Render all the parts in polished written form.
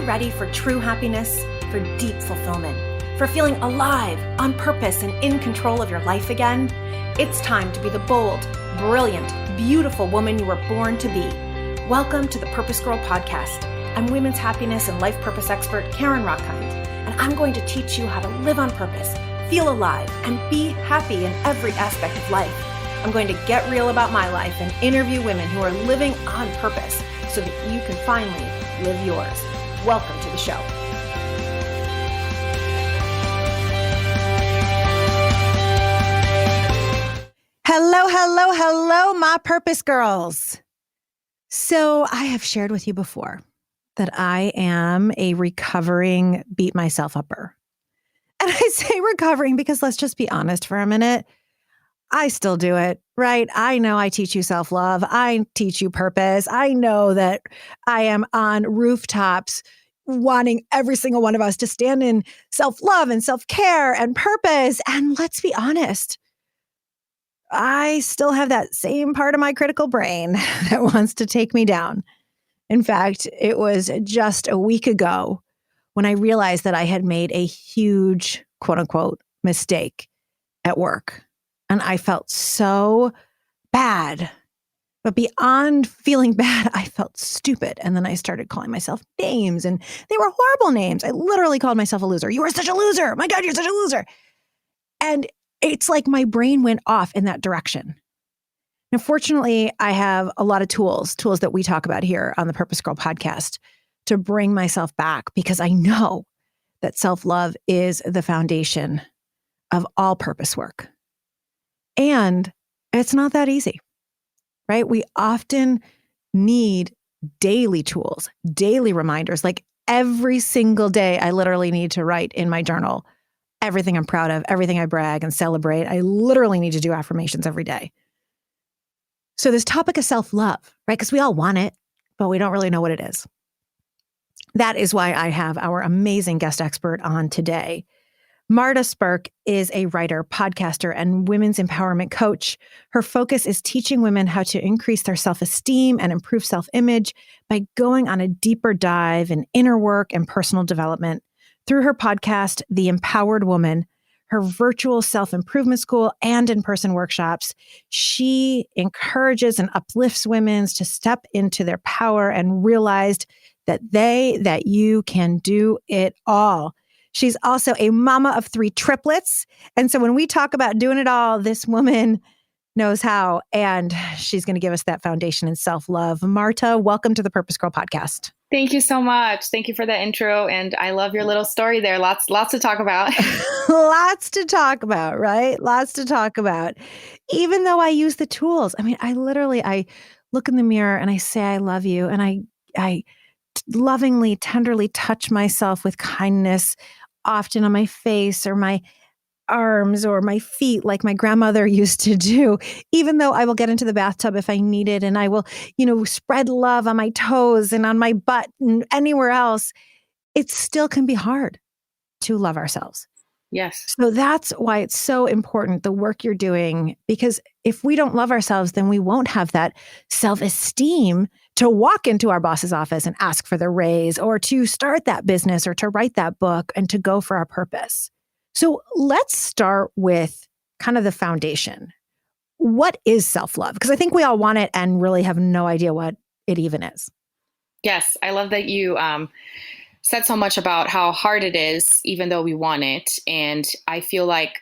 ready for true happiness, for deep fulfillment, for feeling alive, on purpose, and in control of your life again? It's time to be the bold, brilliant, beautiful woman you were born to be. Welcome to the PurposeGirl Podcast. I'm women's happiness and life purpose expert Karen Rockkind, and I'm going to teach you how to live on purpose, feel alive, and be happy in every aspect of life. I'm going to get real about my life and interview women who are living on purpose so that you can finally live yours. Welcome to the show. Hello, my purpose girls. So I have shared with you before that I am a recovering beat myself upper. And I say recovering because let's just be honest for a minute. I still do it, right? I know I teach you self-love. I teach you purpose. I know that I am on rooftops wanting every single one of us to stand in self-love and self-care and purpose. And let's be honest, I still have that same part of my critical brain that wants to take me down. In fact, it was just a week ago when I realized that I had made a huge, quote unquote, mistake at work. And I felt so bad. But beyond feeling bad, I felt stupid. And then I started calling myself names, and they were horrible names. I literally called myself a loser. You are such a loser. My God, you're such a loser. And it's like my brain went off in that direction. Now, fortunately, I have a lot of tools that we talk about here on the PurposeGirl podcast to bring myself back, because I know that self-love is the foundation of all purpose work. And it's not that easy, right? We often need daily tools, daily reminders. Like every single day, I literally need to write in my journal everything I'm proud of, everything I brag and celebrate. I literally need to do affirmations every day. So this topic of self-love, right? Because we all want it, but we don't really know what it is. That is why I have our amazing guest expert on today. Marta Spirk is a writer, podcaster, and women's empowerment coach. Her focus is teaching women how to increase their self-esteem and improve self-image by going on a deeper dive in inner work and personal development. Through her podcast, The Empowered Woman, her virtual self-improvement school, and in-person workshops, she encourages and uplifts women to step into their power and realize that you can do it all. She's also a mama of 3 triplets. And so when we talk about doing it all, this woman knows how, and she's going to give us that foundation in self-love. Marta, welcome to the PurposeGirl Podcast. Thank you so much. Thank you for that intro. And I love your little story there. Lots to talk about. Lots to talk about, right? Lots to talk about. Even though I use the tools. I mean, I look in the mirror and I say, I love you. And I lovingly, tenderly touch myself with kindness, often on my face or my arms or my feet, like my grandmother used to do, even though I will get into the bathtub if I need it. And I will, spread love on my toes and on my butt and anywhere else. It still can be hard to love ourselves. Yes. So that's why it's so important, the work you're doing, because if we don't love ourselves, then we won't have that self-esteem to walk into our boss's office and ask for the raise, or to start that business, or to write that book, and to go for our purpose. So let's start with kind of the foundation. What is self-love? Because I think we all want it and really have no idea what it even is. Yes. I love that you said so much about how hard it is, even though we want it. And I feel like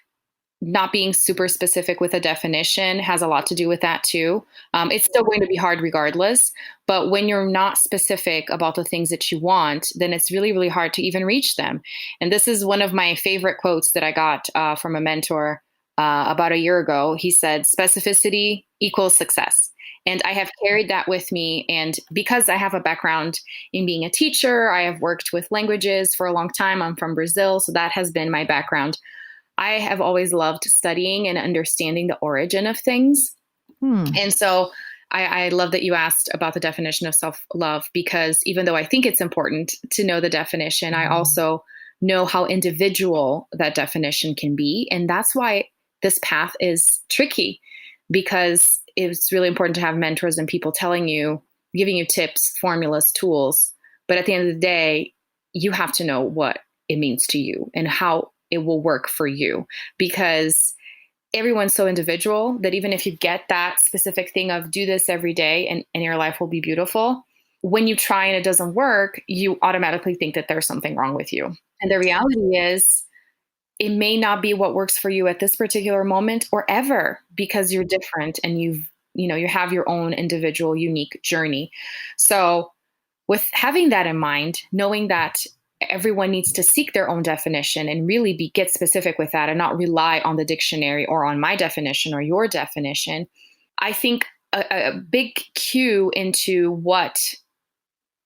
not being super specific with a definition has a lot to do with that too. It's still going to be hard regardless. But when you're not specific about the things that you want, then it's really, really hard to even reach them. And this is one of my favorite quotes that I got from a mentor about a year ago. He said, specificity equals success. And I have carried that with me. And because I have a background in being a teacher, I have worked with languages for a long time. I'm from Brazil, so that has been my background. I have always loved studying and understanding the origin of things. And so I love that you asked about the definition of self-love, because even though I think it's important to know the definition, I also know how individual that definition can be. And that's why this path is tricky, because it's really important to have mentors and people telling you, giving you tips, formulas, tools. But at the end of the day, you have to know what it means to you and how it will work for you, because everyone's so individual that even if you get that specific thing of do this every day and your life will be beautiful, when you try and it doesn't work, you automatically think that there's something wrong with you. And the reality is it may not be what works for you at this particular moment or ever, because you're different and you have your own individual unique journey. So with having that in mind, knowing that everyone needs to seek their own definition and really get specific with that and not rely on the dictionary or on my definition or your definition, I think a big cue into what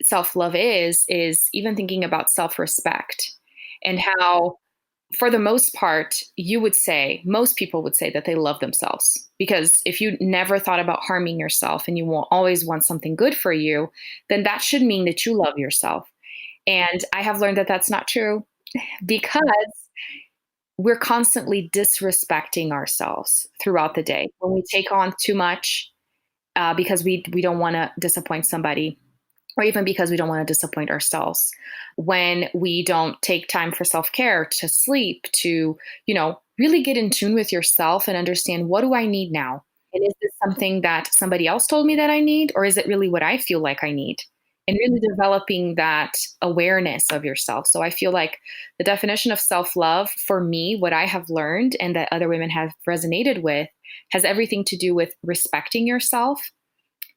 self-love is even thinking about self-respect, and how, for the most part, most people would say that they love themselves. Because if you never thought about harming yourself and you will always want something good for you, then that should mean that you love yourself. And I have learned that that's not true, because we're constantly disrespecting ourselves throughout the day. When we take on too much because we don't want to disappoint somebody, or even because we don't want to disappoint ourselves. When we don't take time for self-care, to sleep, to, really get in tune with yourself and understand, what do I need now? And is this something that somebody else told me that I need? Or is it really what I feel like I need? And really developing that awareness of yourself. So I feel like the definition of self-love for me, what I have learned and that other women have resonated with, has everything to do with respecting yourself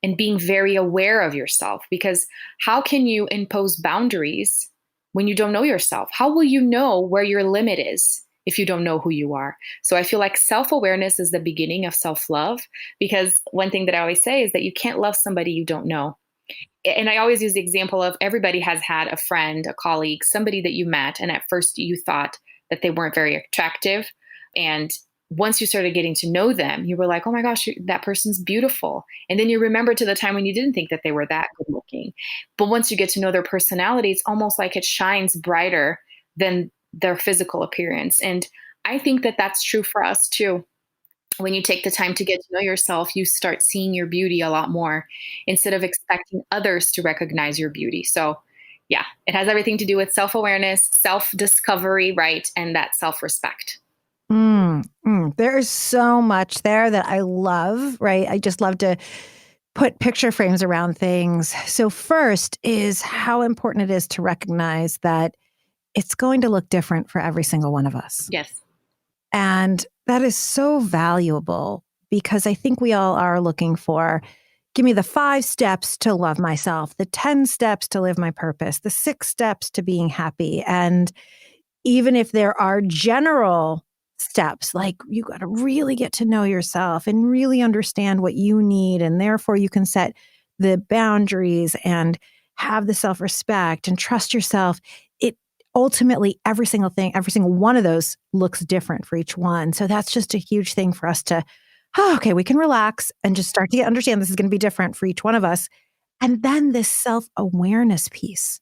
and being very aware of yourself. Because how can you impose boundaries when you don't know yourself? How will you know where your limit is if you don't know who you are? So I feel like self-awareness is the beginning of self-love, because one thing that I always say is that you can't love somebody you don't know. And I always use the example of, everybody has had a friend, a colleague, somebody that you met, and at first you thought that they weren't very attractive. And once you started getting to know them, you were like, oh my gosh, that person's beautiful. And then you remember to the time when you didn't think that they were that good looking. But once you get to know their personality, it's almost like it shines brighter than their physical appearance. And I think that that's true for us too. When you take the time to get to know yourself, you start seeing your beauty a lot more, instead of expecting others to recognize your beauty. So yeah, it has everything to do with self-awareness, self-discovery, right? And that self-respect. There is so much there that I love, right? I just love to put picture frames around things. So first is how important it is to recognize that it's going to look different for every single one of us. Yes. And that is so valuable, because I think we all are looking for, give me the 5 steps to love myself, the 10 steps to live my purpose, the 6 steps to being happy. And even if there are general steps, like you got to really get to know yourself and really understand what you need, and therefore you can set the boundaries and have the self-respect and trust yourself. It ultimately, every single one of those looks different for each one. So that's just a huge thing for us to, okay, we can relax and just start to understand this is going to be different for each one of us. And then this self-awareness piece.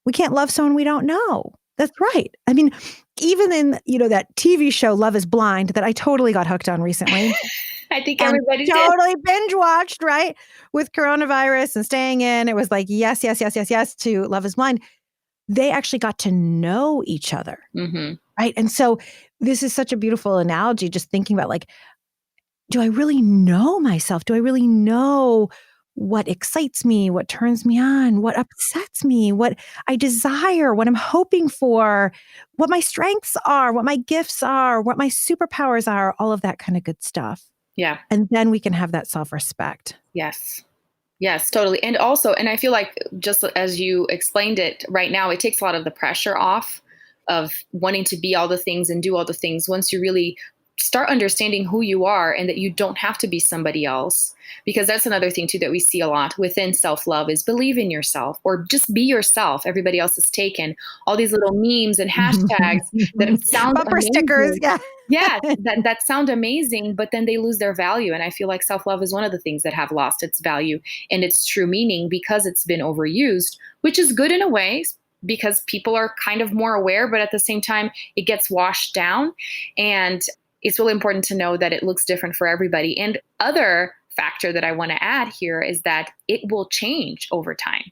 We can't love someone we don't know. That's right. I mean, even in, that TV show, Love is Blind, that I totally got hooked on recently. I think everybody totally binge watched, right? With coronavirus and staying in, it was like, yes to Love is Blind. They actually got to know each other. Mm-hmm. Right. And so this is such a beautiful analogy, just thinking about, like, do I really know myself? Do I really know what excites me, what turns me on, what upsets me, what I desire, what I'm hoping for, what my strengths are, what my gifts are, what my superpowers are, all of that kind of good stuff. Yeah. And then we can have that self-respect. Yes. Yes, totally. And also, and I feel like, just as you explained it right now, it takes a lot of the pressure off of wanting to be all the things and do all the things, once you really start understanding who you are and that you don't have to be somebody else. Because that's another thing too that we see a lot within self-love, is believe in yourself, or just be yourself. Everybody else is taken. All these little memes and hashtags that sound bumper amazing. Stickers, yeah. Yeah, that sound amazing, but then they lose their value. And I feel like self-love is one of the things that have lost its value and its true meaning, because it's been overused, which is good in a way, because people are kind of more aware, but at the same time, it gets washed down. And it's really important to know that it looks different for everybody. And other factor that I want to add here is that it will change over time.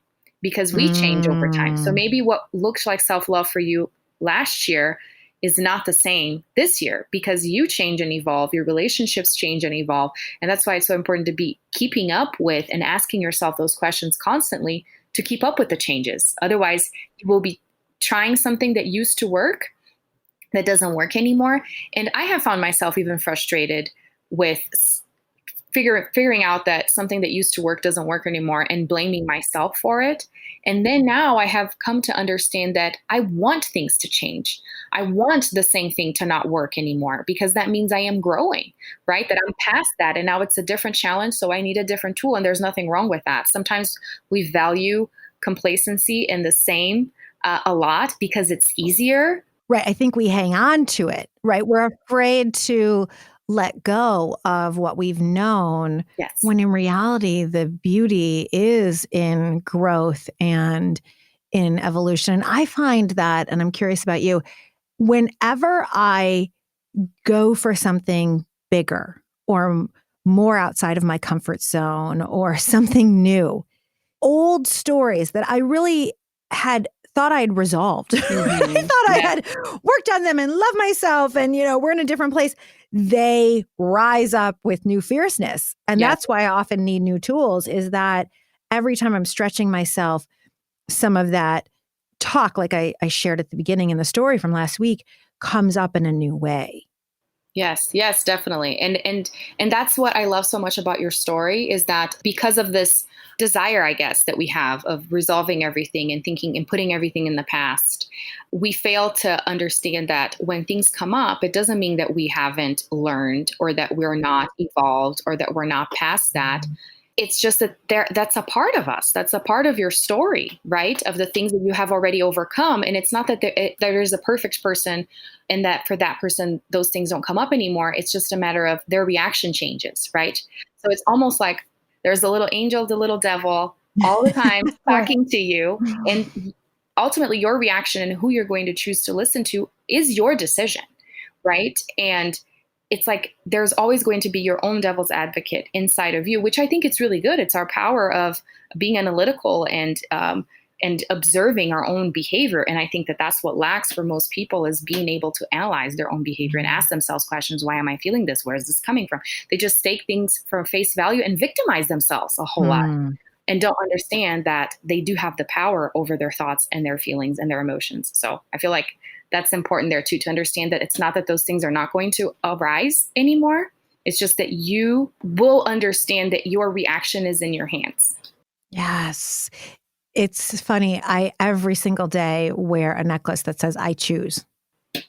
because we change over time. So maybe what looks like self-love for you last year is not the same this year because you change and evolve, your relationships change and evolve. And that's why it's so important to be keeping up with and asking yourself those questions constantly to keep up with the changes. Otherwise, you will be trying something that used to work that doesn't work anymore. And I have found myself even frustrated with figuring out that something that used to work doesn't work anymore and blaming myself for it. And then now I have come to understand that I want things to change. I want the same thing to not work anymore because that means I am growing, right? That I'm past that. And now it's a different challenge. So I need a different tool. And there's nothing wrong with that. Sometimes we value complacency and the same a lot because it's easier. Right. I think we hang on to it, right? We're afraid to let go of what we've known. Yes. When in reality, the beauty is in growth and in evolution. And I find that, and I'm curious about you, whenever I go for something bigger or more outside of my comfort zone or something new, old stories that I really had thought I'd resolved. Mm-hmm. I thought I had worked on them and loved myself and, we're in a different place. They rise up with new fierceness. And that's why I often need new tools is that every time I'm stretching myself, some of that talk, like I shared at the beginning in the story from last week, comes up in a new way. Yes, definitely. And that's what I love so much about your story is that because of this desire, I guess, that we have of resolving everything and thinking and putting everything in the past, we fail to understand that when things come up, it doesn't mean that we haven't learned or that we're not evolved or that we're not past that. It's just that that's a part of us. That's a part of your story, right? Of the things that you have already overcome. And it's not that there is a perfect person and that for that person, those things don't come up anymore. It's just a matter of their reaction changes, right? So it's almost like there's the little angel, the little devil all the time talking to you. And ultimately your reaction and who you're going to choose to listen to is your decision, right? And it's like there's always going to be your own devil's advocate inside of you, which I think it's really good. It's our power of being analytical and observing our own behavior. And I think that that's what lacks for most people is being able to analyze their own behavior and ask themselves questions. Why am I feeling this? Where is this coming from? They just take things from face value and victimize themselves a whole lot and don't understand that they do have the power over their thoughts and their feelings and their emotions. So I feel like that's important there too, to understand that it's not that those things are not going to arise anymore. It's just that you will understand that your reaction is in your hands. Yes. It's funny. I every single day wear a necklace that says I choose.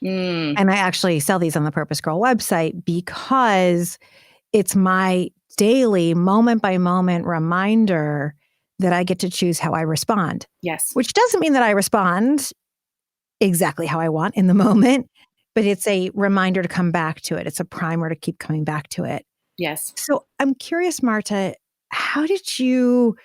And I actually sell these on the Purpose Girl website because it's my daily moment by moment reminder that I get to choose how I respond. Yes. Which doesn't mean that I respond exactly how I want in the moment, but it's a reminder to come back to it. It's a primer to keep coming back to it. Yes. So I'm curious, Marta, how did you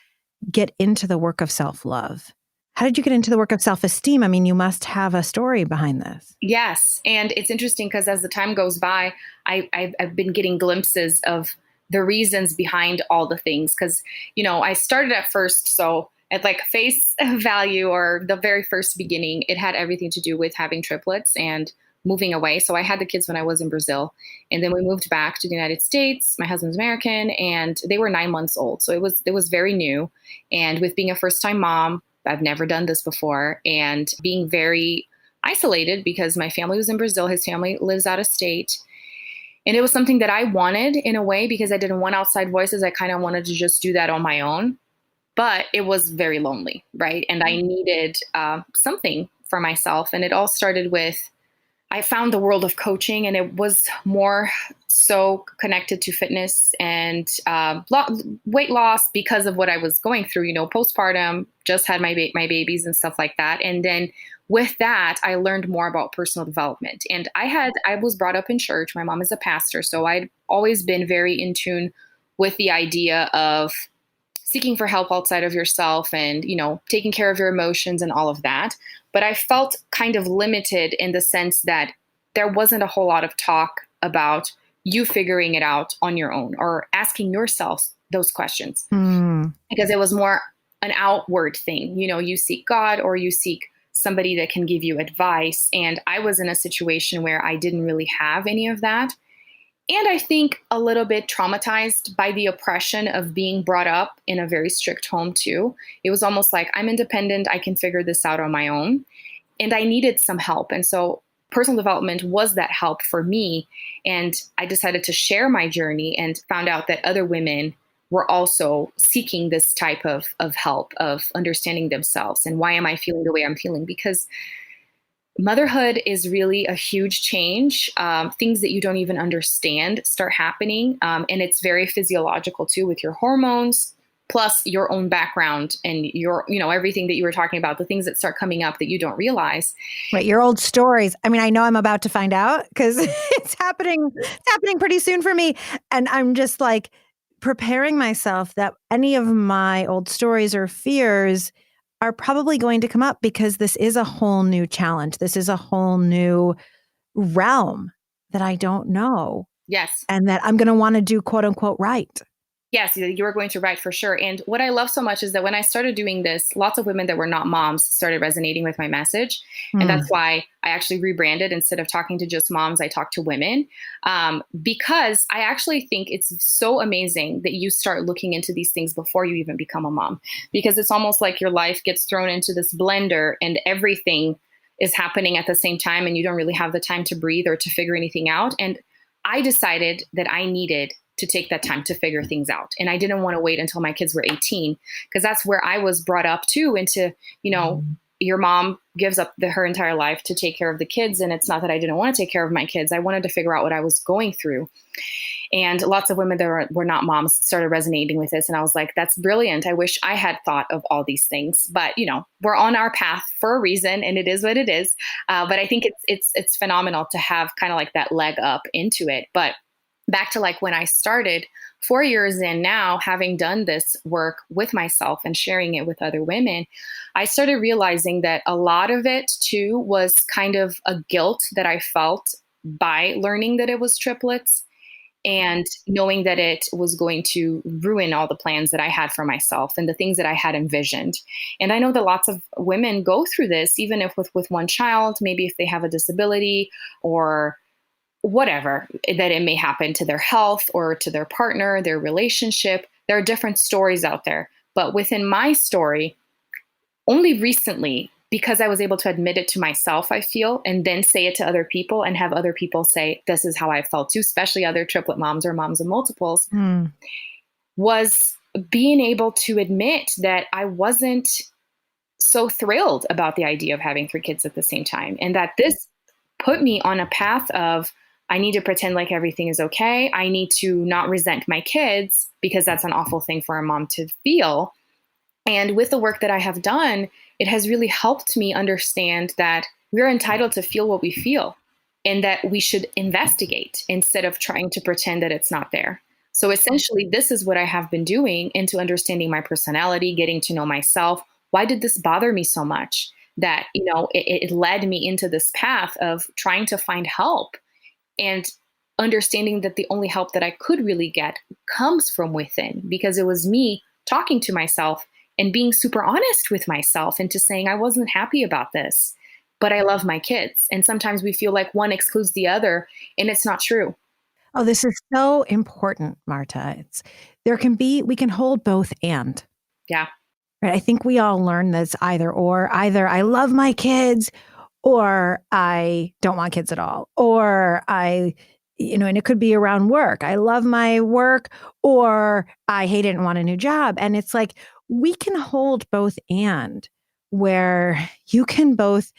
get into the work of self-love? How did you get into the work of self-esteem? I mean, you must have a story behind this. Yes. And it's interesting because as the time goes by, I've been getting glimpses of the reasons behind all the things. Because, I started at first, so at like face value or the very first beginning, it had everything to do with having triplets and moving away. So I had the kids when I was in Brazil, and then we moved back to the United States. My husband's American, and they were 9 months old. So it was very new. And with being a first-time mom, I've never done this before, and being very isolated because my family was in Brazil. His family lives out of state. And it was something that I wanted in a way because I didn't want outside voices. I kind of wanted to just do that on my own. But it was very lonely, right? And I needed something for myself. And it all started with, I found the world of coaching, and it was more so connected to fitness and weight loss because of what I was going through, postpartum, just had my babies and stuff like that. And then with that, I learned more about personal development. And I was brought up in church. My mom is a pastor. So I'd always been very in tune with the idea of seeking for help outside of yourself and, taking care of your emotions and all of that. But I felt kind of limited in the sense that there wasn't a whole lot of talk about you figuring it out on your own or asking yourself those questions because it was more an outward thing. You seek God or you seek somebody that can give you advice. And I was in a situation where I didn't really have any of that. And I think a little bit traumatized by the oppression of being brought up in a very strict home too. It was almost like, I'm independent, I can figure this out on my own. And I needed some help. And so personal development was that help for me. And I decided to share my journey and found out that other women were also seeking this type of help, of understanding themselves. And why am I feeling the way I'm feeling? Because motherhood is really a huge change. Things that you don't even understand start happening. And it's very physiological too, with your hormones, plus your own background and everything that you were talking about, the things that start coming up that you don't realize. Right. Your old stories. I mean, I know I'm about to find out because it's happening pretty soon for me. And I'm just like preparing myself that any of my old stories or fears are probably going to come up because this is a whole new challenge. This is a whole new realm that I don't know. Yes. And that I'm going to want to do quote unquote right. Yes, you were going to write for sure. And what I love so much is that when I started doing this, lots of women that were not moms started resonating with my message. And that's why I actually rebranded. Instead of talking to just moms, I talk to women, because I actually think it's so amazing that you start looking into these things before you even become a mom, because it's almost like your life gets thrown into this blender and everything is happening at the same time and you don't really have the time to breathe or to figure anything out. And I decided that I needed to take that time to figure things out. And I didn't want to wait until my kids were 18, because that's where I was brought up too, into, your mom gives up her entire life to take care of the kids. And it's not that I didn't want to take care of my kids. I wanted to figure out what I was going through. And lots of women that were not moms started resonating with this. And I was like, that's brilliant. I wish I had thought of all these things, but we're on our path for a reason and it is what it is. But I think it's phenomenal to have kind of like that leg up into it. But back to like when I started 4 years in now, having done this work with myself and sharing it with other women, I started realizing that a lot of it too was kind of a guilt that I felt by learning that it was triplets and knowing that it was going to ruin all the plans that I had for myself and the things that I had envisioned. And I know that lots of women go through this, even if with one child, maybe if they have a disability or whatever, that it may happen to their health or to their partner, their relationship. There are different stories out there. But within my story, only recently, because I was able to admit it to myself, I feel, and then say it to other people and have other people say, this is how I felt too, especially other triplet moms or moms of multiples, was being able to admit that I wasn't so thrilled about the idea of having 3 kids at the same time. And that this put me on a path of, I need to pretend like everything is okay. I need to not resent my kids because that's an awful thing for a mom to feel. And with the work that I have done, it has really helped me understand that we're entitled to feel what we feel and that we should investigate instead of trying to pretend that it's not there. So essentially, this is what I have been doing into understanding my personality, getting to know myself. Why did this bother me so much? That, it led me into this path of trying to find help. And understanding that the only help that I could really get comes from within, because it was me talking to myself and being super honest with myself into saying I wasn't happy about this, but I love my kids. And sometimes we feel like one excludes the other, and it's not true. Oh, this is so important, Marta. We can hold both and. Yeah. Right. I think we all learn this either I love my kids or I don't want kids at all, or and it could be around work. I love my work, or I hate it and want a new job. And it's like, we can hold both and, where you can both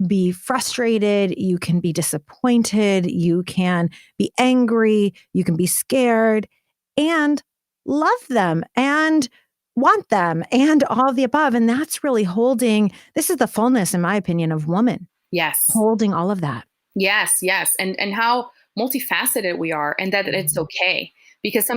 be frustrated, you can be disappointed, you can be angry, you can be scared, and love them and want them and all of the above. And that's really this is the fullness, in my opinion, of woman. Yes. Holding all of that. Yes. And how multifaceted we are, and that it's okay. Because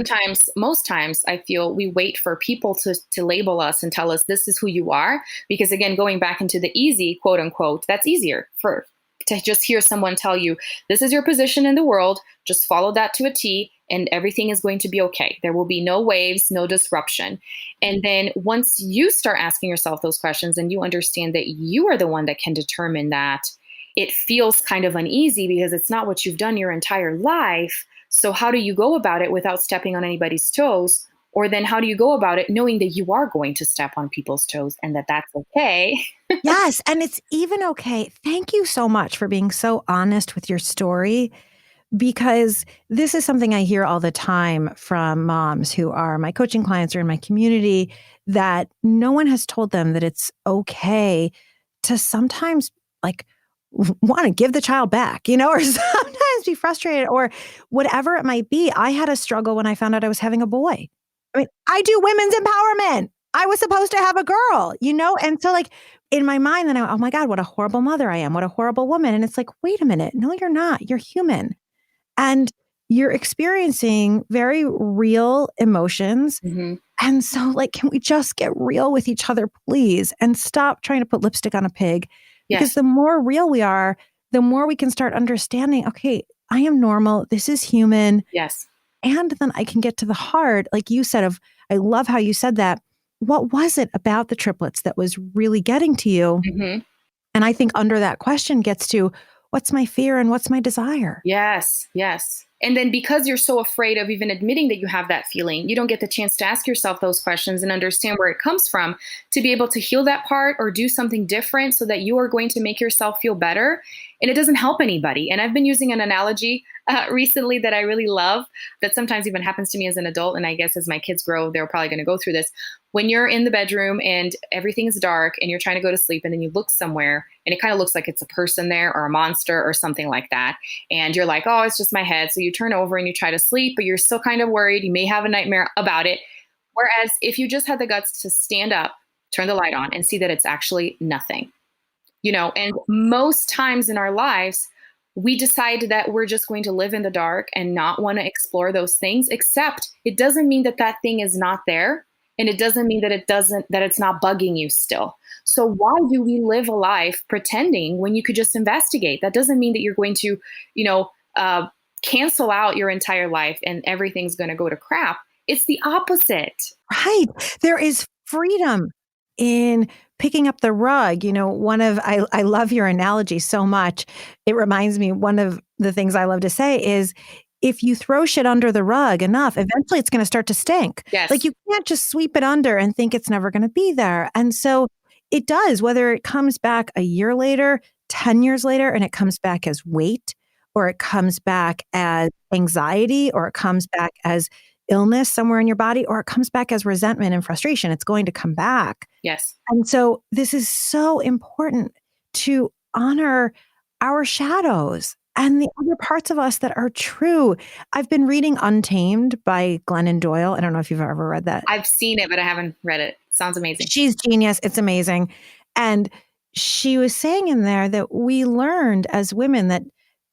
most times I feel we wait for people to label us and tell us this is who you are. Because again, going back into the easy, quote unquote, that's easier to just hear someone tell you, this is your position in the world, just follow that to a T and everything is going to be okay. There will be no waves, no disruption. And then once you start asking yourself those questions and you understand that you are the one that can determine that, it feels kind of uneasy because it's not what you've done your entire life. So how do you go about it without stepping on anybody's toes? Or then how do you go about it knowing that you are going to step on people's toes and that that's okay? Yes. And it's even okay. Thank you so much for being so honest with your story, because this is something I hear all the time from moms who are my coaching clients or in my community, that no one has told them that it's okay to sometimes like want to give the child back, or sometimes be frustrated or whatever it might be. I had a struggle when I found out I was having a boy. I mean, I do women's empowerment. I was supposed to have a girl, And so like in my mind, then oh my God, what a horrible mother I am. What a horrible woman. And it's like, wait a minute. No, you're not. You're human. And you're experiencing very real emotions. Mm-hmm. And so like, can we just get real with each other, please? And stop trying to put lipstick on a pig. Because the more real we are, the more we can start understanding, okay, I am normal. This is human. Yes. And then I can get to the heart, like you said, I love how you said that. What was it about the triplets that was really getting to you? Mm-hmm. And I think under that question gets to, what's my fear and what's my desire? Yes, yes. And then because you're so afraid of even admitting that you have that feeling, you don't get the chance to ask yourself those questions and understand where it comes from to be able to heal that part or do something different so that you are going to make yourself feel better. And it doesn't help anybody. And I've been using an analogy recently that I really love that sometimes even happens to me as an adult. And I guess as my kids grow, they're probably going to go through this. When you're in the bedroom and everything is dark and you're trying to go to sleep and then you look somewhere and it kind of looks like it's a person there or a monster or something like that. And you're like, oh, it's just my head. So you turn over and you try to sleep, but you're still kind of worried. You may have a nightmare about it. Whereas if you just had the guts to stand up, turn the light on and see that it's actually nothing, and most times in our lives, we decide that we're just going to live in the dark and not want to explore those things, except it doesn't mean that that thing is not there. And it doesn't mean that it's not bugging you still. So why do we live a life pretending when you could just investigate? That doesn't mean that you're going to, cancel out your entire life and everything's going to go to crap. It's the opposite. Right. There is freedom in picking up the rug. I love your analogy so much. It reminds me, one of the things I love to say is, if you throw shit under the rug enough, eventually it's going to start to stink. Yes. Like you can't just sweep it under and think it's never going to be there. And so it does, whether it comes back a year later, 10 years later, and it comes back as weight, or it comes back as anxiety, or it comes back as illness somewhere in your body, or it comes back as resentment and frustration. It's going to come back. Yes. And so this is so important to honor our shadows and the other parts of us that are true. I've been reading Untamed by Glennon Doyle. I don't know if you've ever read that. I've seen it, but I haven't read it. Sounds amazing. She's genius. It's amazing. And she was saying in there that we learned as women that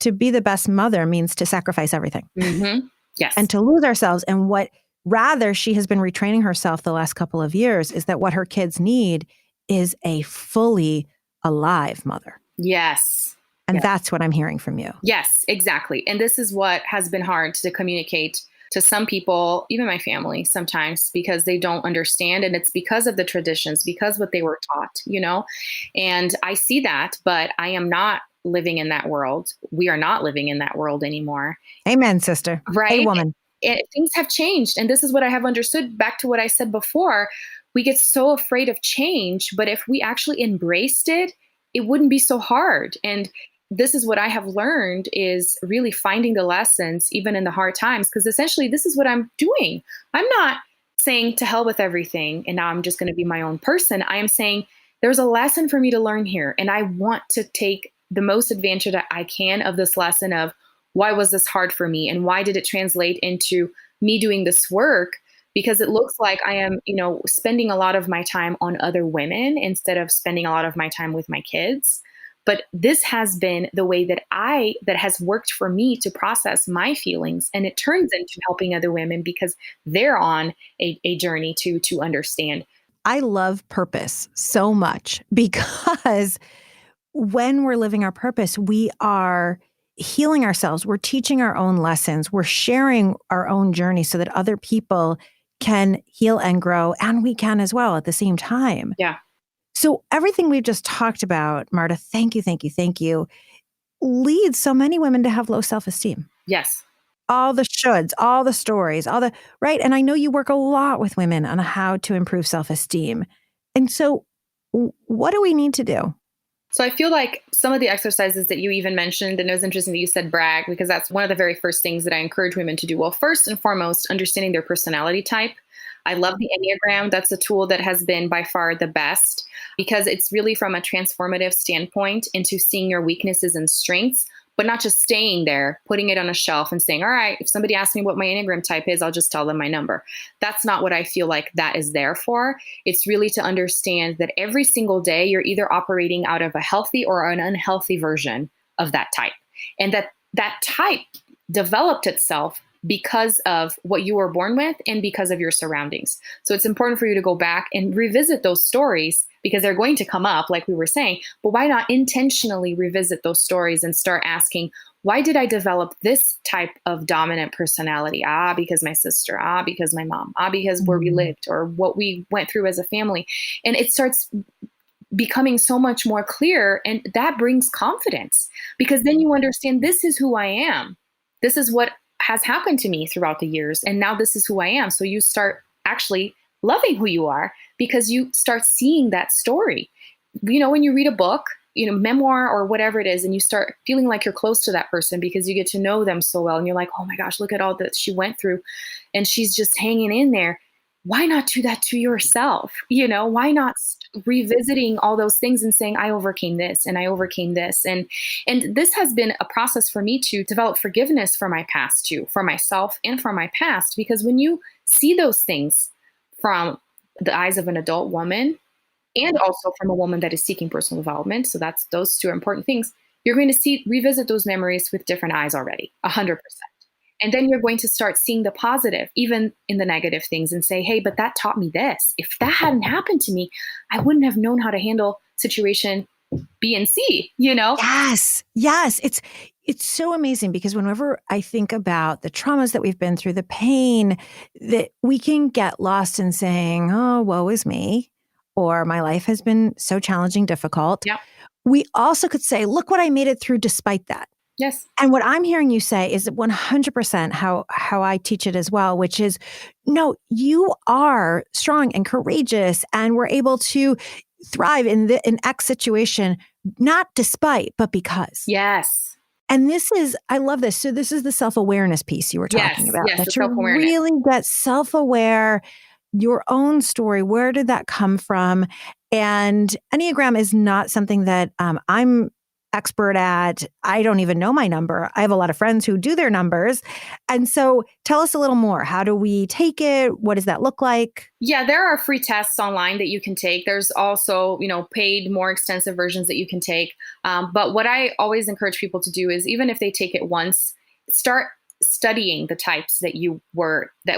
to be the best mother means to sacrifice everything. Mm-hmm. Yes. And to lose ourselves. And what rather she has been retraining herself the last couple of years is that what her kids need is a fully alive mother. Yes. And yes. That's what I'm hearing from you. Yes, exactly. And this is what has been hard to communicate to some people, even my family sometimes, because they don't understand. And it's because of the traditions, because what they were taught, and I see that, but I am not living in that world. We are not living in that world anymore. Amen, sister. Right? Hey, woman. Things have changed. And this is what I have understood, back to what I said before. We get so afraid of change, but if we actually embraced it, it wouldn't be so hard. And this is what I have learned, is really finding the lessons, even in the hard times, because essentially this is what I'm doing. I'm not saying to hell with everything and now I'm just going to be my own person. I am saying there's a lesson for me to learn here. And I want to take the most advantage that I can of this lesson of why was this hard for me and why did it translate into me doing this work? Because it looks like I am, spending a lot of my time on other women instead of spending a lot of my time with my kids. But this has been the way that has worked for me to process my feelings. And it turns into helping other women because they're on a journey to understand. I love purpose so much because when we're living our purpose, we are healing ourselves. We're teaching our own lessons. We're sharing our own journey so that other people can heal and grow, and we can as well at the same time. Yeah. So everything we've just talked about, Marta, thank you, leads so many women to have low self-esteem. Yes. All the shoulds, all the stories, right? And I know you work a lot with women on how to improve self-esteem. And so what do we need to do? So I feel like some of the exercises that you even mentioned, and it was interesting that you said brag, because that's one of the very first things that I encourage women to do. Well, first and foremost, understanding their personality type. I love the Enneagram. That's a tool that has been by far the best because it's really from a transformative standpoint into seeing your weaknesses and strengths, but not just staying there, putting it on a shelf and saying, all right, if somebody asks me what my Enneagram type is, I'll just tell them my number. That's not what I feel like that is there for. It's really to understand that every single day you're either operating out of a healthy or an unhealthy version of that type. And that type developed itself because of what you were born with and because of your surroundings. So it's important for you to go back and revisit those stories because they're going to come up, like we were saying, but why not intentionally revisit those stories and start asking, why did I develop this type of dominant personality? Because my sister, because my mom, because where we lived or what we went through as a family. And it starts becoming so much more clear, and that brings confidence because then you understand this is who I am. This is what has happened to me throughout the years. And now this is who I am. So you start actually loving who you are because you start seeing that story. You know, when you read a book, memoir or whatever it is, and you start feeling like you're close to that person because you get to know them so well. And you're like, oh my gosh, look at all that she went through. And she's just hanging in there. Why not do that to yourself? Why not revisiting all those things and saying, I overcame this and I overcame this. And this has been a process for me to develop forgiveness for my past too, for myself and for my past, because when you see those things from the eyes of an adult woman and also from a woman that is seeking personal development, so those two are important things, you're going to revisit those memories with different eyes already, 100%. And then you're going to start seeing the positive, even in the negative things, and say, hey, but that taught me this. If that hadn't happened to me, I wouldn't have known how to handle situation B and C, Yes. It's so amazing because whenever I think about the traumas that we've been through, the pain, that we can get lost in saying, oh, woe is me, or my life has been so challenging, difficult. Yeah. We also could say, look what I made it through despite that. Yes. And what I'm hearing you say is 100% how I teach it as well, which is, no, you are strong and courageous and we're able to thrive in X situation, not despite, but because. Yes. And I love this. So this is the self-awareness piece you were talking about. Yes, that the you self-awareness. really get self-aware, your own story. Where did that come from? And Enneagram is not something that I'm expert at. I don't even know my number. I have a lot of friends who do their numbers. And so tell us a little more. How do we take it? What does that look like? Yeah, there are free tests online that you can take. There's also, paid, more extensive versions that you can take. But what I always encourage people to do is even if they take it once, start studying the types that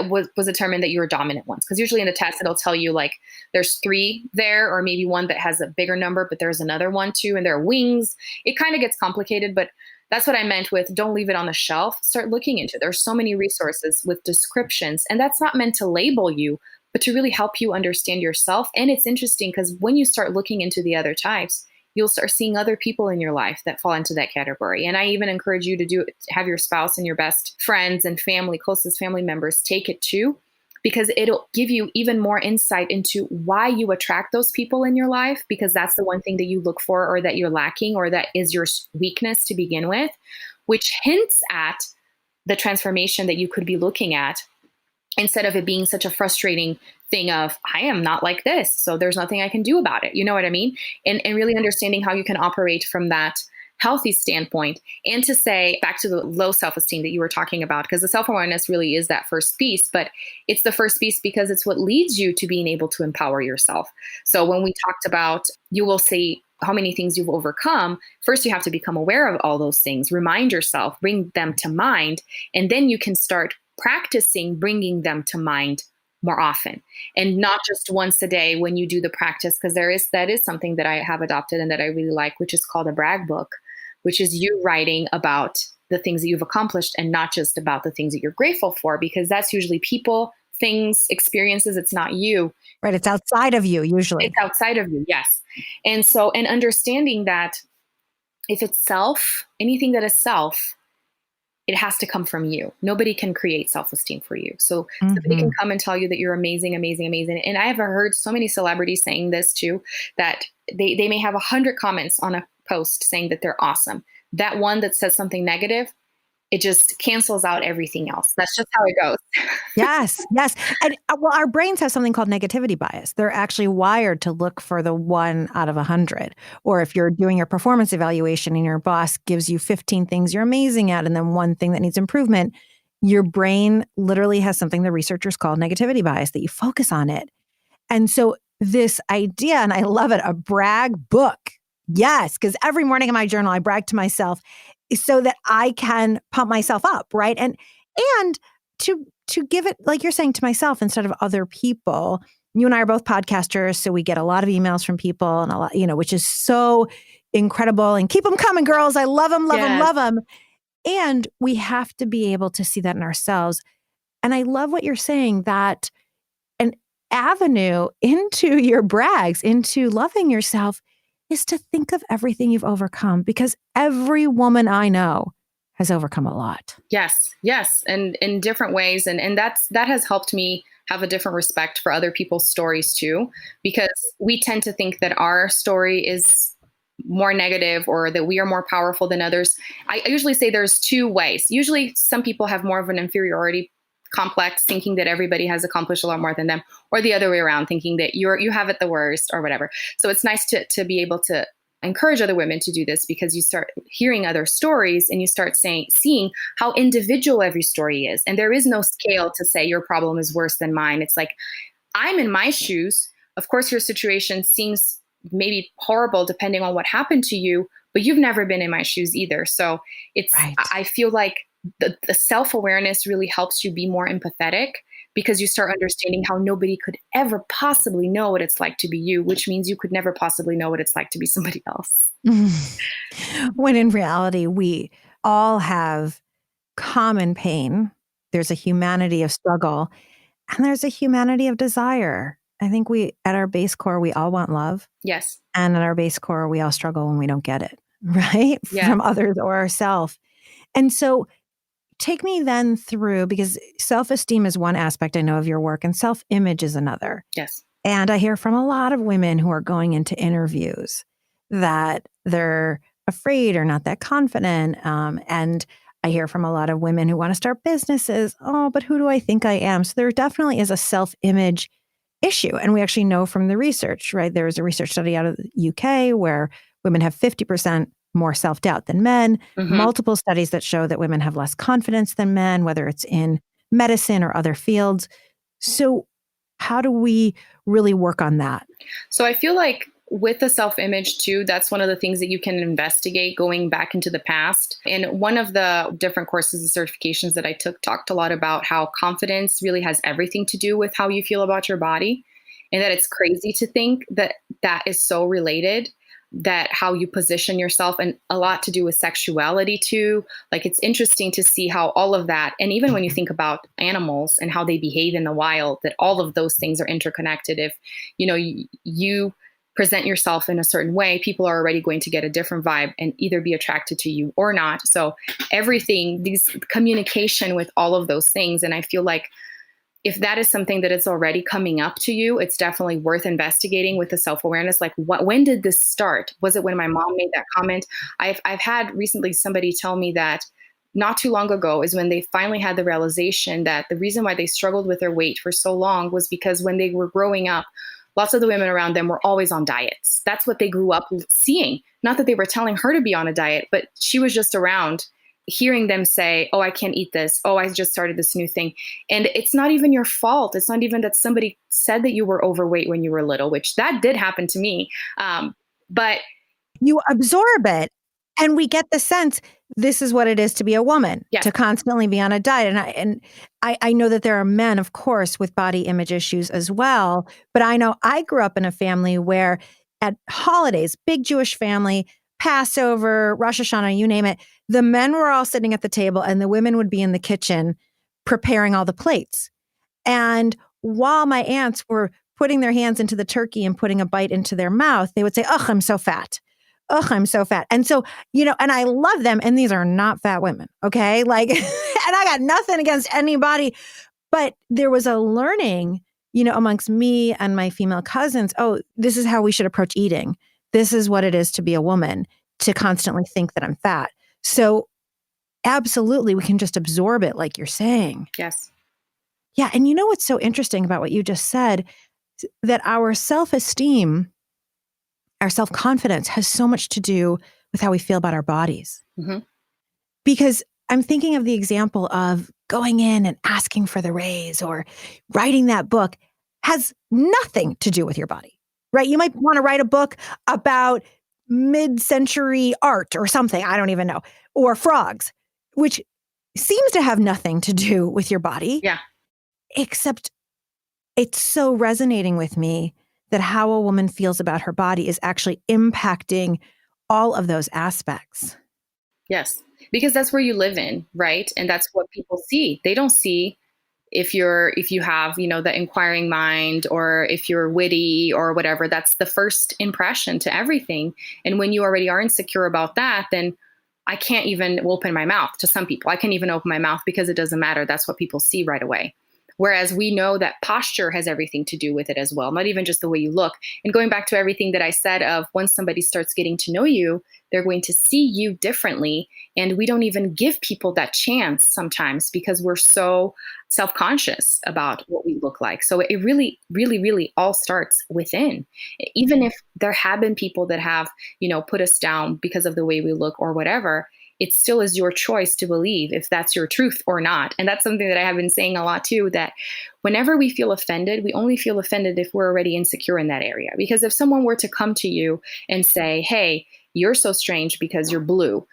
was determined that you were dominant ones. Because usually in the test, it'll tell you like there's 3 there, or maybe one that has a bigger number, but there's another one too, and there are wings. It kind of gets complicated, but that's what I meant with don't leave it on the shelf. Start looking into it. There's so many resources with descriptions, and that's not meant to label you, but to really help you understand yourself. And it's interesting because when you start looking into the other types, you'll start seeing other people in your life that fall into that category. And I even encourage you to have your spouse and your best friends and closest family members take it too, because it'll give you even more insight into why you attract those people in your life, because that's the one thing that you look for or that you're lacking or that is your weakness to begin with, which hints at the transformation that you could be looking at, instead of it being such a frustrating thing of, I am not like this, so there's nothing I can do about it. You know what I mean? And really understanding how you can operate from that healthy standpoint, and to say back to the low self-esteem that you were talking about, because the self-awareness really is that first piece, but it's the first piece because it's what leads you to being able to empower yourself. So when we talked about, you will see how many things you've overcome, first you have to become aware of all those things, remind yourself, bring them to mind, and then you can start practicing bringing them to mind more often, and not just once a day when you do the practice, because that is something that I have adopted and that I really like, which is called a brag book, which is you writing about the things that you've accomplished and not just about the things that you're grateful for, because that's usually people, things, experiences. It's not you. Right. It's outside of you, usually. It's outside of you. Yes. And so, and understanding that if it's self, anything that is self, it has to come from you. Nobody can create self-esteem for you. So somebody can come and tell you that you're amazing, amazing, amazing. And I have heard so many celebrities saying this too, that they may have 100 comments on a post saying that they're awesome. That one that says something negative, it just cancels out everything else. That's just how it goes. Yes. Yes. And well, our brains have something called negativity bias. They're actually wired to look for the 1 out of 100. Or if you're doing your performance evaluation and your boss gives you 15 things you're amazing at and then one thing that needs improvement, your brain literally has something the researchers call negativity bias, that you focus on it. And so this idea, and I love it, a brag book. Yes, because every morning in my journal, I brag to myself so that I can pump myself up, right? And to give it, like you're saying, to myself instead of other people. You and I are both podcasters, so we get a lot of emails from people and a lot, which is so incredible. And keep them coming, girls. I love them, love them, love them. And we have to be able to see that in ourselves. And I love what you're saying, that an avenue into your brags, into loving yourself, is to think of everything you've overcome, because every woman I know has overcome a lot. Yes. And in different ways. And that has helped me have a different respect for other people's stories too, because we tend to think that our story is more negative or that we are more powerful than others. I usually say there's 2 ways. Usually some people have more of an inferiority complex, thinking that everybody has accomplished a lot more than them, or the other way around, thinking that you have it the worst or whatever. So it's nice to be able to encourage other women to do this, because you start hearing other stories and you start seeing how individual every story is. And there is no scale to say your problem is worse than mine. It's like, I'm in my shoes. Of course, your situation seems maybe horrible depending on what happened to you, but you've never been in my shoes either. So it's, right. I feel like the self-awareness really helps you be more empathetic, because you start understanding how nobody could ever possibly know what it's like to be you, which means you could never possibly know what it's like to be somebody else. When in reality, we all have common pain. There's a humanity of struggle, and there's a humanity of desire. I think at our base core, we all want love. Yes. And at our base core, we all struggle when we don't get it, right? Yeah. From others or ourselves. And so take me then through, because self-esteem is one aspect I know of your work, and self-image is another. Yes. And I hear from a lot of women who are going into interviews that they're afraid or not that confident. And I hear from a lot of women who want to start businesses. Oh, but who do I think I am? So there definitely is a self-image issue. And we actually know from the research, right? There was a research study out of the UK where women have 50% more self-doubt than men, multiple studies that show that women have less confidence than men, whether it's in medicine or other fields. So how do we really work on that? So I feel like with the self-image too, that's one of the things that you can investigate going back into the past. And one of the different courses and certifications that I took talked a lot about how confidence really has everything to do with how you feel about your body, and that it's crazy to think that that is so related, that how you position yourself, and a lot to do with sexuality too. Like, it's interesting to see how all of that, and even when you think about animals and how they behave in the wild, that all of those things are interconnected. If, you present yourself in a certain way, people are already going to get a different vibe and either be attracted to you or not. So everything, these communication with all of those things. And I feel like if that is something that is already coming up to you, it's definitely worth investigating with the self-awareness. Like, when did this start? Was it when my mom made that comment? I've had recently somebody tell me that not too long ago is when they finally had the realization that the reason why they struggled with their weight for so long was because when they were growing up, lots of the women around them were always on diets. That's what they grew up seeing. Not that they were telling her to be on a diet, but she was just around hearing them say, oh, I can't eat this. Oh, I just started this new thing. And it's not even your fault. It's not even that somebody said that you were overweight when you were little, which that did happen to me. But you absorb it. And we get the sense this is what it is to be a woman, yes, to constantly be on a diet. And I know that there are men, of course, with body image issues as well. But I know I grew up in a family where at holidays, big Jewish family, Passover, Rosh Hashanah, you name it. The men were all sitting at the table and the women would be in the kitchen preparing all the plates. And while my aunts were putting their hands into the turkey and putting a bite into their mouth, they would say, "Ugh, I'm so fat. Ugh, I'm so fat." And so, and I love them. And these are not fat women. Okay. Like, and I got nothing against anybody, but there was a learning, amongst me and my female cousins. Oh, this is how we should approach eating. This is what it is to be a woman, to constantly think that I'm fat. So absolutely, we can just absorb it like you're saying. Yes. Yeah. And you know what's so interesting about what you just said? That our self-esteem, our self-confidence has so much to do with how we feel about our bodies. Mm-hmm. Because I'm thinking of the example of going in and asking for the raise or writing that book has nothing to do with your body, right? You might want to write a book about mid-century art or something, I don't even know, or frogs, which seems to have nothing to do with your body. Yeah. Except it's so resonating with me that how a woman feels about her body is actually impacting all of those aspects. Yes, because that's where you live in, right? And that's what people see. They don't see if you have, the inquiring mind, or if you're witty or whatever. That's the first impression to everything. And when you already are insecure about that, then I can't even open my mouth to some people. I can't even open my mouth because it doesn't matter. That's what people see right away. Whereas we know that posture has everything to do with it as well, not even just the way you look. And going back to everything that I said of once somebody starts getting to know you, they're going to see you differently. And we don't even give people that chance sometimes because we're so self-conscious about what we look like. So it really, really, really all starts within. Even if there have been people that have, put us down because of the way we look or whatever, it still is your choice to believe if that's your truth or not. And that's something that I have been saying a lot too, that whenever we feel offended, we only feel offended if we're already insecure in that area. Because if someone were to come to you and say, "Hey, you're so strange because you're blue,"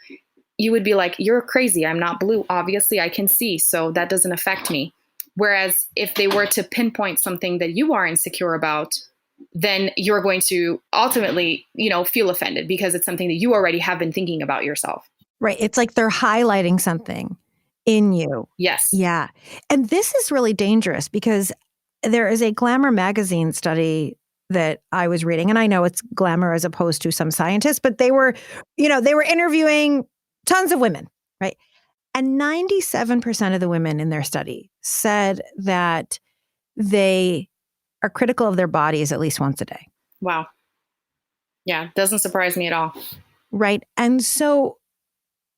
you would be like, "You're crazy. I'm not blue. Obviously, I can see. So that doesn't affect me." Whereas if they were to pinpoint something that you are insecure about, then you're going to ultimately, feel offended because it's something that you already have been thinking about yourself. Right. It's like they're highlighting something in you. Yes. Yeah. And this is really dangerous because there is a Glamour magazine study that I was reading, and I know it's Glamour as opposed to some scientists, but they were interviewing tons of women, right? And 97% of the women in their study said that they are critical of their bodies at least once a day. Wow. Yeah. Doesn't surprise me at all. Right. And so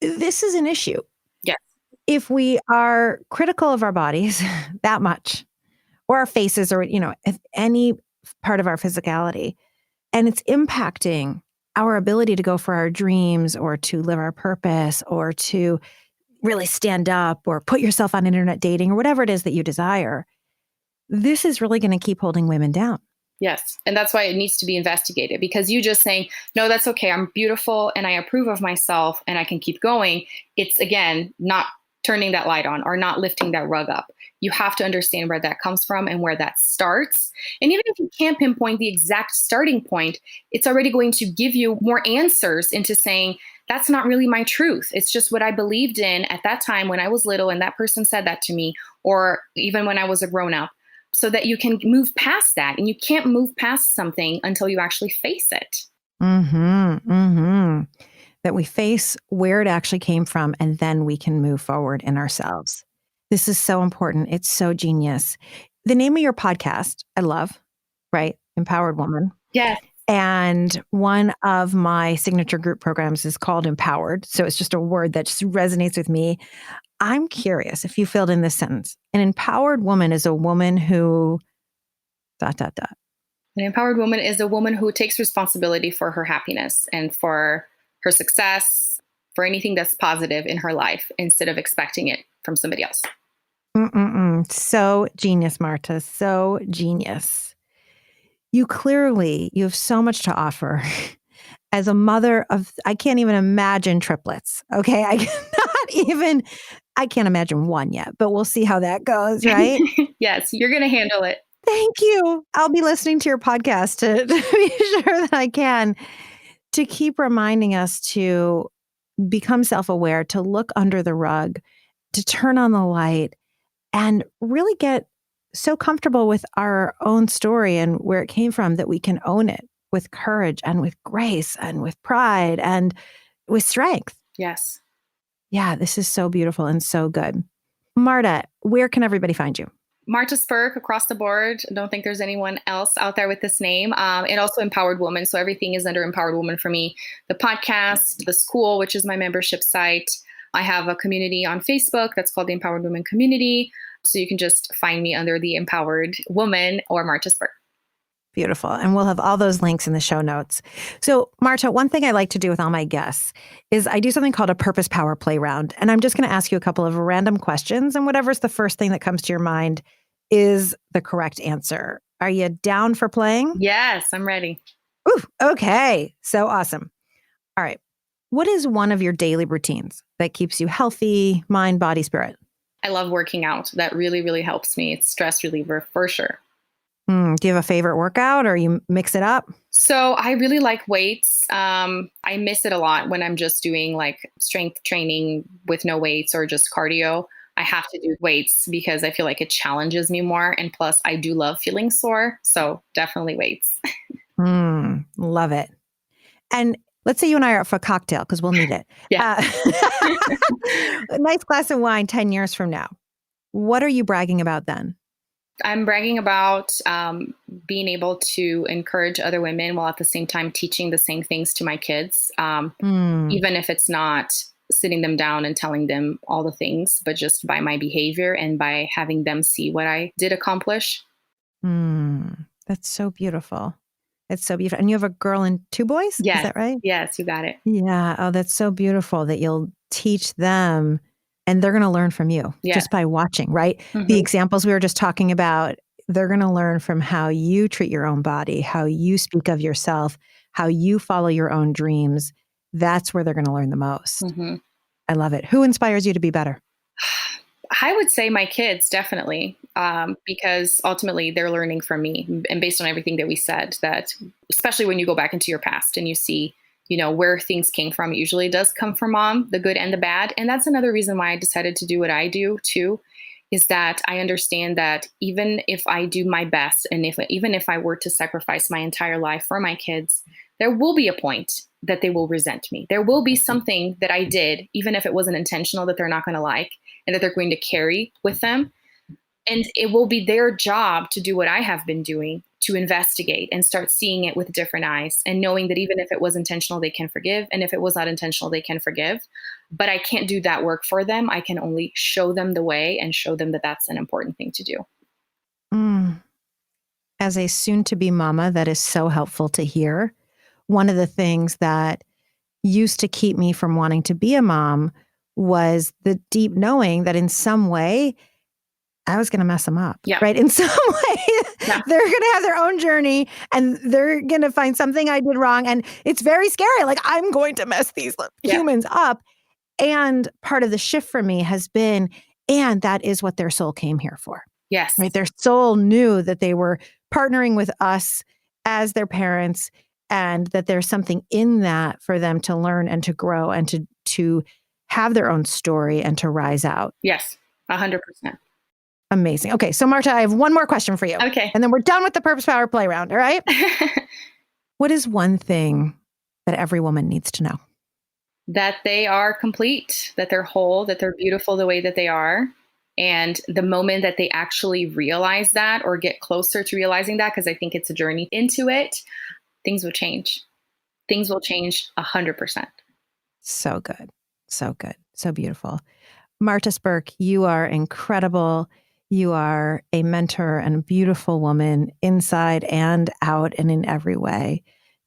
this is an issue. Yes. If we are critical of our bodies that much, or our faces, or, if any part of our physicality, and it's impacting our ability to go for our dreams or to live our purpose or to really stand up or put yourself on internet dating or whatever it is that you desire, this is really going to keep holding women down. Yes. And that's why it needs to be investigated, because you just saying, "No, that's okay. I'm beautiful and I approve of myself and I can keep going." It's, again, not turning that light on or not lifting that rug up. You have to understand where that comes from and where that starts. And even if you can't pinpoint the exact starting point, it's already going to give you more answers into saying, that's not really my truth. It's just what I believed in at that time when I was little and that person said that to me, or even when I was a grown up. So that you can move past that. And you can't move past something until you actually face it. That we face where it actually came from, and then we can move forward in ourselves. This is so important. It's so genius. The name of your podcast, I love, right? Empowered Woman. Yes. And one of my signature group programs is called Empowered. So it's just a word that just resonates with me. I'm curious if you filled in this sentence. An empowered woman is a woman who ... An empowered woman is a woman who takes responsibility for her happiness and for her success, for anything that's positive in her life, instead of expecting it from somebody else. So genius, Marta. So genius. You have so much to offer. As a mother of, I can't even imagine triplets. Okay. I can't imagine one yet, but we'll see how that goes, right? Yes, you're going to handle it. Thank you. I'll be listening to your podcast to be sure that I can. to keep reminding us to become self-aware, to look under the rug, to turn on the light, and really get so comfortable with our own story and where it came from that we can own it with courage and with grace and with pride and with strength. Yes. Yeah, this is so beautiful and so good. Marta, where can everybody find you? Marta Spirk across the board. I don't think there's anyone else out there with this name. And also Empowered Woman. So everything is under Empowered Woman for me. The podcast, the school, which is my membership site. I have a community on Facebook that's called the Empowered Woman Community. So you can just find me under the Empowered Woman or Marta Spirk. Beautiful. And we'll have all those links in the show notes. So Marta, one thing I like to do with all my guests is I do something called a Purpose Power Play Round. And I'm just going to ask you a couple of random questions, and whatever's the first thing that comes to your mind is the correct answer. Are you down for playing? Yes, I'm ready. Ooh, okay. So awesome. All right. What is one of your daily routines that keeps you healthy, mind, body, spirit? I love working out. That really, really helps me. It's stress reliever for sure. Do you have a favorite workout or you mix it up? So I really like weights. I miss it a lot when I'm just doing like strength training with no weights or just cardio. I have to do weights because I feel like it challenges me more. And plus, I do love feeling sore. So definitely weights. Love it. And let's say you and I are up for a cocktail because we'll need it. Yeah. A nice glass of wine 10 years from now. What are you bragging about then? I'm bragging about being able to encourage other women while at the same time teaching the same things to my kids, even if it's not sitting them down and telling them all the things, but just by my behavior and by having them see what I did accomplish. That's so beautiful. It's so beautiful. And you have a girl and two boys? Yes. Is that right? Yes, you got it. Yeah. Oh, that's so beautiful that you'll teach them and they're going to learn from you just by watching, right? Mm-hmm. The examples we were just talking about, they're going to learn from how you treat your own body, how you speak of yourself, how you follow your own dreams. That's where they're going to learn the most. Mm-hmm. I love it. Who inspires you to be better? I would say my kids, definitely, because ultimately they're learning from me. And based on everything that we said, that especially when you go back into your past and you see, you know, where things came from, it usually does come from mom, the good and the bad. And that's another reason why I decided to do what I do too, is that I understand that even if I do my best and even if I were to sacrifice my entire life for my kids, there will be a point that they will resent me. There will be something that I did, even if it wasn't intentional, that they're not going to like and that they're going to carry with them. And it will be their job to do what I have been doing, to investigate and start seeing it with different eyes and knowing that even if it was intentional, they can forgive. And if it was not intentional, they can forgive. But I can't do that work for them. I can only show them the way and show them that that's an important thing to do. As a soon-to-be mama, that is so helpful to hear. One of the things that used to keep me from wanting to be a mom was the deep knowing that in some way, I was going to mess them up, right? In some way, they're going to have their own journey and they're going to find something I did wrong. And it's very scary. Like, I'm going to mess these humans up. And part of the shift for me has been, and that is what their soul came here for. Yes. Right. Their soul knew that they were partnering with us as their parents and that there's something in that for them to learn and to grow and to have their own story and to rise out. Yes, 100%. Amazing. Okay. So Marta, I have one more question for you. Okay. And then we're done with the Purpose Power Play Round. All right. What is one thing that every woman needs to know? That they are complete, that they're whole, that they're beautiful the way that they are. And the moment that they actually realize that or get closer to realizing that, because I think it's a journey into it, things will change. Things will change 100%. So good. So good. So beautiful. Marta Spirk, you are incredible. You are a mentor and a beautiful woman inside and out and in every way.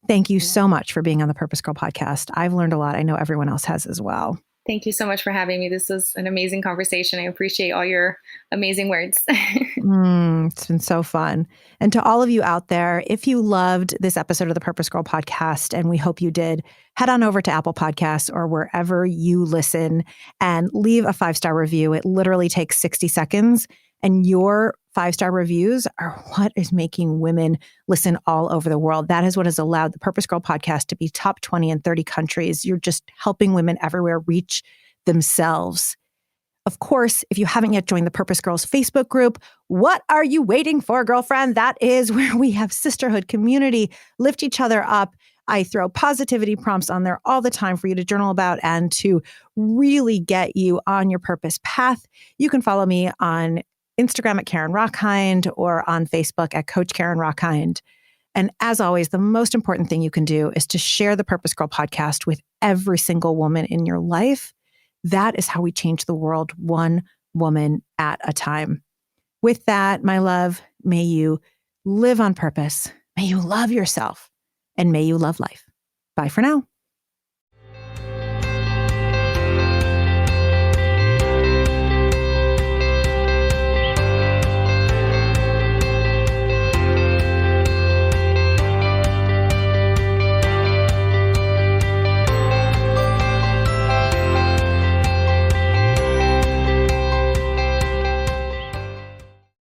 Thank you so much for being on the Purpose Girl podcast. I've learned a lot. I know everyone else has as well. Thank you so much for having me. This was an amazing conversation. I appreciate all your amazing words. It's been so fun. And to all of you out there, if you loved this episode of the Purpose Girl podcast, and we hope you did, head on over to Apple Podcasts or wherever you listen and leave a 5-star review. It literally takes 60 seconds and your 5-star reviews are what is making women listen all over the world. That is what has allowed the Purpose Girl podcast to be top 20 in 30 countries. You're just helping women everywhere reach themselves. Of course, if you haven't yet joined the Purpose Girls Facebook group, what are you waiting for, girlfriend? That is where we have sisterhood, community, lift each other up. I throw positivity prompts on there all the time for you to journal about and to really get you on your purpose path. You can follow me on Instagram at Karen Rockhind or on Facebook at Coach Karen Rockhind. And as always, the most important thing you can do is to share the Purpose Girl podcast with every single woman in your life. That is how we change the world, one woman at a time. With that, my love, may you live on purpose. May you love yourself and may you love life. Bye for now.